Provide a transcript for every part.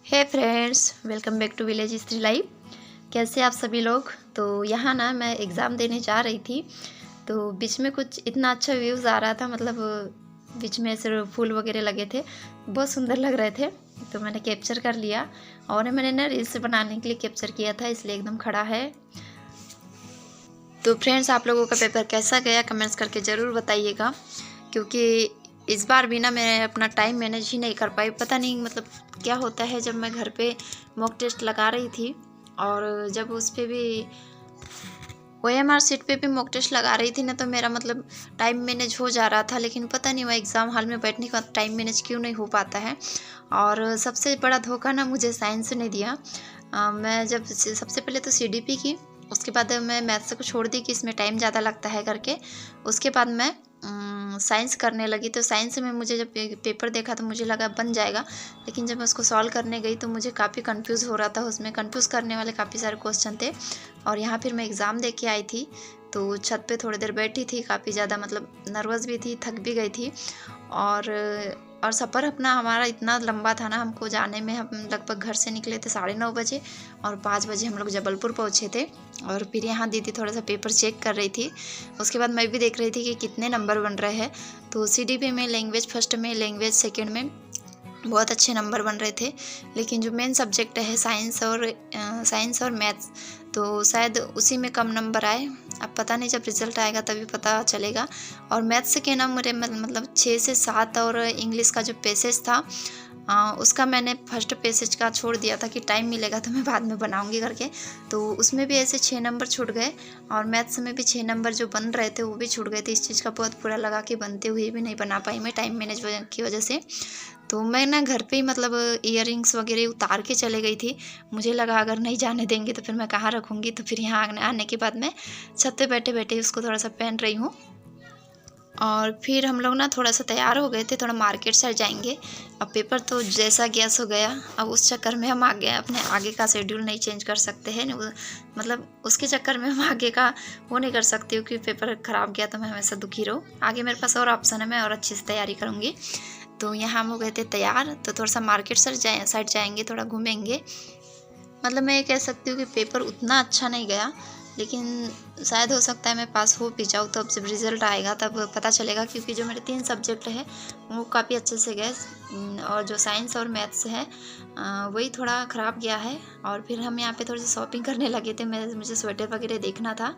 Hey friends, welcome back to village stri life. कैसे आप सभी लोग। तो यहाँ ना मैं एग्ज़ाम देने जा रही थी, तो बीच में कुछ इतना अच्छा व्यूज़ आ रहा था, मतलब बीच में ऐसे फूल वगैरह लगे थे, बहुत सुंदर लग रहे थे। तो मैंने कैप्चर कर लिया और मैंने ना रील्स बनाने के लिए कैप्चर किया था, इसलिए एकदम खड़ा है। तो फ्रेंड्स, आप लोगों का पेपर कैसा गया कमेंट्स करके ज़रूर बताइएगा, क्योंकि इस बार भी ना मैं अपना टाइम मैनेज ही नहीं कर पाई। पता नहीं मतलब क्या होता है। जब मैं घर पे मॉक टेस्ट लगा रही थी और जब उस पर भी OMR सीट पे भी मॉक टेस्ट लगा रही थी ना, तो मेरा मतलब टाइम मैनेज हो जा रहा था, लेकिन पता नहीं वह एग्ज़ाम हॉल में बैठने के बाद टाइम मैनेज क्यों नहीं हो पाता है। और सबसे बड़ा धोखा ना मुझे साइंस ने दिया। मैं जब सबसे पहले तो CDP की, उसके बाद मैं मैथ्स को छोड़ दी कि इसमें टाइम ज़्यादा लगता है करके। उसके बाद मैं साइंस करने लगी। तो साइंस में मुझे जब पेपर देखा तो मुझे लगा बन जाएगा, लेकिन जब मैं उसको सॉल्व करने गई तो मुझे काफ़ी कंफ्यूज हो रहा था। उसमें कंफ्यूज करने वाले काफ़ी सारे क्वेश्चन थे। और यहाँ फिर मैं एग्ज़ाम दे के आई थी, तो छत पे थोड़ी देर बैठी थी, काफ़ी ज़्यादा मतलब नर्वस भी थी, थक भी गई थी। और सफ़र अपना हमारा इतना लंबा था ना, हमको जाने में हम लगभग घर से निकले थे 9:30 बजे और 5 बजे हम लोग जबलपुर पहुँचे थे। और फिर यहाँ दीदी थोड़ा सा पेपर चेक कर रही थी। उसके बाद मैं भी देख रही थी कि कितने नंबर बन रहे हैं। तो CDP में लैंग्वेज फर्स्ट में, लैंग्वेज सेकंड में बहुत अच्छे नंबर बन रहे थे, लेकिन जो मेन सब्जेक्ट है साइंस और मैथ्स, तो शायद उसी में कम नंबर आए। अब पता नहीं, जब रिज़ल्ट आएगा तभी पता चलेगा। और मैथ्स के ना मेरे मतलब 6 से 7, और इंग्लिश का जो पैसेज था उसका मैंने फर्स्ट पैसेज का छोड़ दिया था कि टाइम मिलेगा तो मैं बाद में बनाऊंगी करके। तो उसमें भी ऐसे 6 नंबर छूट गए, और मैथ्स में भी 6 नंबर जो बन रहे थे वो भी छूट गए थे। इस चीज़ का बहुत बुरा लगा कि बनते हुए भी नहीं बना पाई मैं, टाइम मैनेज की वजह से। तो मैं ना घर पे ही मतलब इयररिंग्स वगैरह उतार के चले गई थी। मुझे लगा अगर नहीं जाने देंगे तो फिर मैं कहाँ रखूँगी। तो फिर यहाँ आने के बाद मैं छत पे बैठे बैठे उसको थोड़ा सा पहन रही हूँ। और फिर हम लोग ना थोड़ा सा तैयार हो गए थे, थोड़ा मार्केट साइड जाएंगे। अब पेपर तो जैसा गया सो गया। अब उस चक्कर में हम आगे अपने आगे का शेड्यूल नहीं चेंज कर सकते हैं, मतलब उसके चक्कर में हम आगे का वो नहीं कर सकती हूँ कि पेपर ख़राब गया तो मैं हमेशा दुखी रहूँ। आगे मेरे पास और ऑप्शन है, मैं और अच्छे से तैयारी करूँगी। तो यहाँ हम हो गए थे तैयार, तो थोड़ा सा मार्केट साइड जाएंगे, थोड़ा घूमेंगे। मतलब मैं ये कह सकती हूँ कि पेपर उतना अच्छा नहीं गया, लेकिन शायद हो सकता है मैं पास हो भी जाऊँ। तो अब जब रिज़ल्ट आएगा तब पता चलेगा, क्योंकि जो मेरे 3 सब्जेक्ट हैं वो काफ़ी अच्छे से गए, और जो साइंस और मैथ्स है वही थोड़ा ख़राब गया है। और फिर हम यहाँ पे थोड़ी सी शॉपिंग करने लगे थे। मुझे स्वेटर वगैरह देखना था,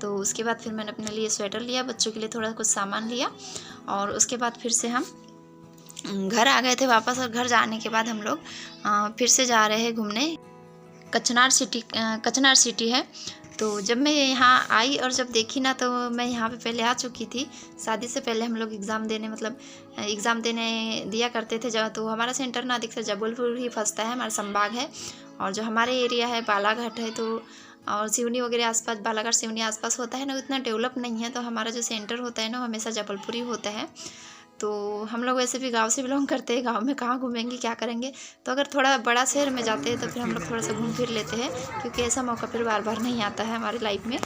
तो उसके बाद फिर मैंने अपने लिए स्वेटर लिया, बच्चों के लिए थोड़ा कुछ सामान लिया, और उसके बाद फिर से हम घर आ गए थे वापस। और घर जाने के बाद हम लोग फिर से जा रहे हैं घूमने। कचनार सिटी है। तो जब मैं यहाँ आई और जब देखी ना, तो मैं यहाँ पे पहले आ चुकी थी। शादी से पहले हम लोग एग्ज़ाम देने दिया करते थे। जब तो हमारा सेंटर ना अधिकतर जबलपुर ही फंसता है, हमारा संभाग है। और जो हमारे एरिया है बालाघाट है, तो और सिवनी वगैरह आसपास, बालाघाट सिवनी आसपास होता है ना, उतना डेवलप नहीं है। तो हमारा जो सेंटर होता है ना, हमेशा जबलपुर ही होता है। तो हम लोग वैसे भी गांव से बिलोंग करते हैं, गांव में कहाँ घूमेंगे, क्या करेंगे। तो अगर थोड़ा बड़ा शहर में जाते हैं तो फिर हम लोग थोड़ा सा घूम फिर लेते हैं, क्योंकि ऐसा मौका फिर बार बार नहीं आता है हमारी लाइफ में।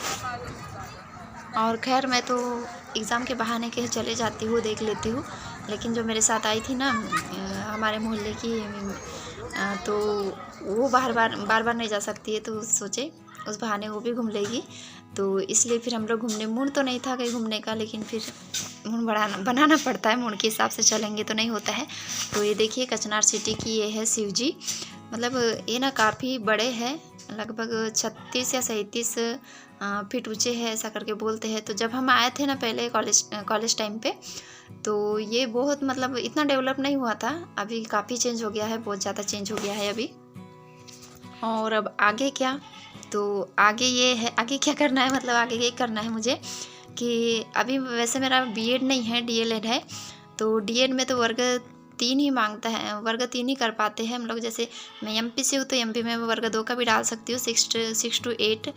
और खैर, मैं तो एग्ज़ाम के बहाने कहीं चले जाती हूँ, देख लेती हूँ। लेकिन जो मेरे साथ आई थी ना हमारे मोहल्ले की, तो वो बार बार नहीं जा सकती है, तो सोचे उस बहाने वो भी घूम लेगी। तो इसलिए फिर हम लोग घूमने, मूड तो नहीं था कहीं घूमने का, लेकिन फिर मूड बनाना पड़ता है, मूड के हिसाब से चलेंगे तो नहीं होता है। तो ये देखिए कचनार सिटी की ये है शिव जी। मतलब ये ना काफ़ी बड़े हैं, लगभग 36 या 37 फीट ऊँचे हैं, ऐसा करके बोलते हैं। तो जब हम आए थे ना पहले कॉलेज टाइम पे, तो ये बहुत मतलब इतना डेवलप नहीं हुआ था। अभी काफ़ी चेंज हो गया है, बहुत ज़्यादा चेंज हो गया है अभी। और अब आगे क्या, तो आगे ये है, आगे क्या करना है, मतलब आगे ये करना है मुझे कि अभी वैसे मेरा BEd नहीं है, DLED है। तो DED में तो वर्ग 3 ही मांगता है, वर्ग 3 ही कर पाते हैं हम लोग। जैसे मैं MP से हूँ, तो MP में वर्ग 2 का भी डाल सकती हूँ, 6 to 8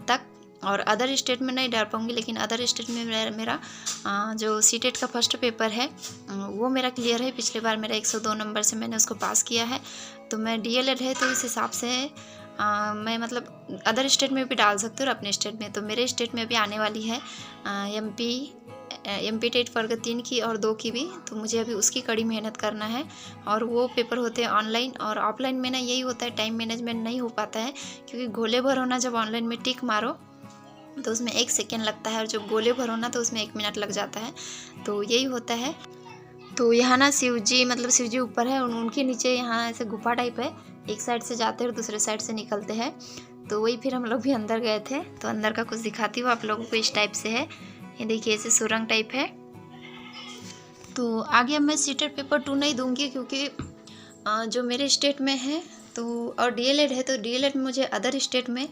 तक। और अदर स्टेट में नहीं डाल पाऊँगी, लेकिन अदर स्टेट में मेरा जो CTET का फर्स्ट पेपर है वो मेरा क्लियर है। पिछले बार मेरा 102 नंबर से मैंने उसको पास किया है। तो मैं DLED है, तो इस हिसाब से मैं मतलब अदर स्टेट में भी डाल सकती हूँ और अपने स्टेट में। तो मेरे स्टेट में भी आने वाली है MP MPTET वर्ग 3 की और 2 की भी, तो मुझे अभी उसकी कड़ी मेहनत करना है। और वो पेपर होते हैं ऑनलाइन, और ऑफलाइन में ना यही होता है टाइम मैनेजमेंट नहीं हो पाता है, क्योंकि गोले भर होना जब ऑनलाइन में टिक मारो तो उसमें 1 सेकेंड लगता है, और जब गोले भर होना तो उसमें 1 मिनट लग जाता है, तो यही होता है। तो यहाँ ना शिव जी, मतलब शिव जी ऊपर है, उनके नीचे यहाँ ऐसे गुफा टाइप है, एक साइड से जाते हैं और दूसरे साइड से निकलते हैं। तो वही फिर हम लोग भी अंदर गए थे, तो अंदर का कुछ दिखाती हूँ आप लोगों को। इस टाइप से है, ये देखिए ऐसे सुरंग टाइप है। तो आगे अब मैं सीटेट पेपर 2 नहीं दूंगी, क्योंकि जो मेरे स्टेट में है तो, और DLED है, तो DLED में मुझे अदर स्टेट में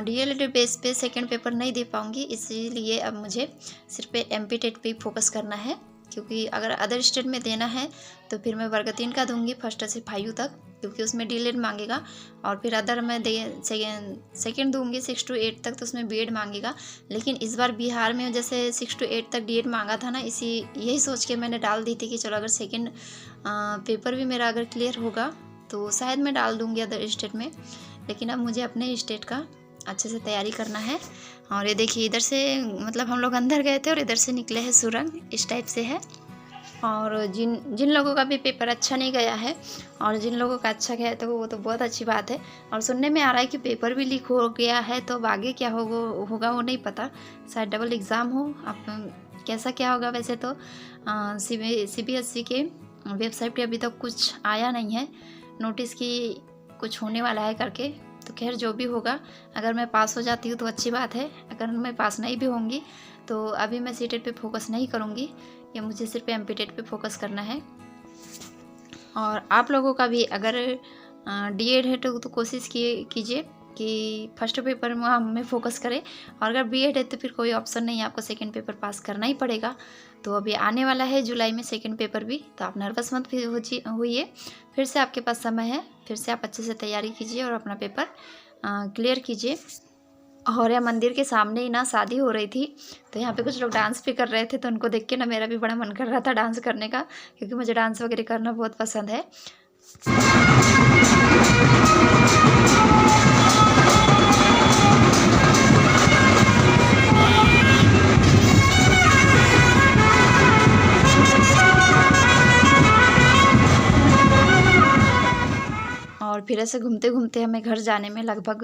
DLED बेस पे सेकंड पेपर नहीं दे पाऊँगी, इसीलिए अब मुझे सिर्फ MPTET पे फोकस करना है। क्योंकि अगर अदर स्टेट में देना है तो फिर मैं वर्ग 3 का दूंगी 1 से 5 तक, क्योंकि उसमें DLED मांगेगा। और फिर अदर मैं सेकेंड दूंगी 6 to 8 तक, तो उसमें B.Ed मांगेगा। लेकिन इस बार बिहार में जैसे 6 to 8 तक D.ED मांगा था ना, यही सोच के मैंने डाल दी थी कि चलो अगर सेकेंड पेपर भी मेरा अगर क्लियर होगा तो शायद मैं डाल दूंगी अदर स्टेट में। लेकिन अब मुझे अपने स्टेट का अच्छे से तैयारी करना है। और ये देखिए इधर से, मतलब हम लोग अंदर गए थे और इधर से निकले हैं सुरंग, इस टाइप से है। और जिन लोगों का भी पेपर अच्छा नहीं गया है और जिन लोगों का अच्छा गया है तो वो तो बहुत अच्छी बात है। और सुनने में आ रहा है कि पेपर भी लीक हो गया है, तो अब आगे क्या होगा वो नहीं पता, शायद डबल एग्ज़ाम हो। अब कैसा क्या होगा, वैसे तो CBSE के वेबसाइट पे अभी तक कुछ आया नहीं है नोटिस कि कुछ होने वाला है करके। तो खैर जो भी होगा, अगर मैं पास हो जाती हूँ तो अच्छी बात है, अगर मैं पास नहीं भी होंगी तो अभी मैं सीटेट पे फोकस नहीं करूँगी, या मुझे सिर्फ MPTET पे फोकस करना है। और आप लोगों का भी अगर D.ED है तो कोशिश कीजिए कि फर्स्ट पेपर में हमें फोकस करें, और अगर B.ED है तो फिर कोई ऑप्शन नहीं है, आपको सेकेंड पेपर पास करना ही पड़ेगा। तो अभी आने वाला है जुलाई में सेकेंड पेपर भी, तो आप नर्वस मत होइए, फिर से आपके पास समय है, फिर से आप अच्छे से तैयारी कीजिए और अपना पेपर क्लियर कीजिए। और यह मंदिर के सामने ही ना शादी हो रही थी, तो यहाँ पे कुछ लोग डांस भी कर रहे थे, तो उनको देख के ना मेरा भी बड़ा मन कर रहा था डांस करने का, क्योंकि मुझे डांस वगैरह करना बहुत पसंद है। और फिर ऐसे घूमते घूमते हमें घर जाने में लगभग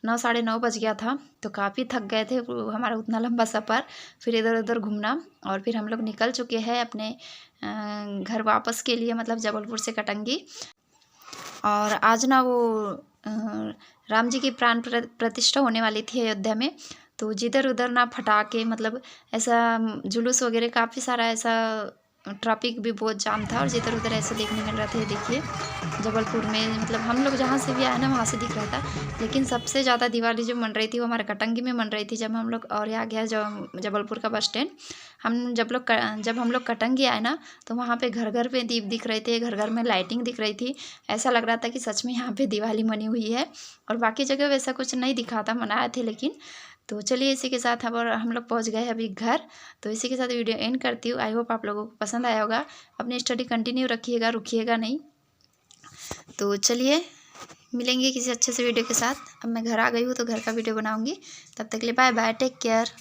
9 साढ़े 9 बज गया था, तो काफ़ी थक गए थे हमारा उतना लंबा सफ़र, फिर इधर उधर घूमना। और फिर हम लोग निकल चुके हैं अपने घर वापस के लिए, मतलब जबलपुर से कटंगी। और आज ना वो राम जी की प्राण प्रतिष्ठा होने वाली थी अयोध्या में, तो जिधर उधर ना फटाके, मतलब ऐसा जुलूस वगैरह काफ़ी सारा, ऐसा ट्रैफिक भी बहुत जाम था, और जिधर उधर ऐसे देखने मिल रहा था। देखिए जबलपुर में, मतलब हम लोग जहाँ से भी आए ना वहाँ से दिख रहा था, लेकिन सबसे ज़्यादा दिवाली जो मन रही थी वो हमारे कटंगी में मन रही थी। जब हम लोग, और यहाँ गया जबलपुर का बस स्टैंड, जब हम लोग कटंगी आए ना, तो वहाँ पे घर घर पे दीप दिख रहे थे, घर घर में लाइटिंग दिख रही थी, ऐसा लग रहा था कि सच में यहाँ पे दिवाली मनी हुई है। और बाकी जगह वैसा कुछ नहीं दिखा था, मनाए थे लेकिन। तो चलिए इसी के साथ हम लोग पहुंच गए अभी घर। तो इसी के साथ वीडियो एंड करती हूँ। आई होप आप लोगों को पसंद आया होगा। अपनी स्टडी कंटिन्यू रखिएगा, रुकिएगा नहीं। तो चलिए मिलेंगे किसी अच्छे से वीडियो के साथ। अब मैं घर आ गई हूँ तो घर का वीडियो बनाऊँगी। तब तक के लिए बाय बाय, टेक केयर।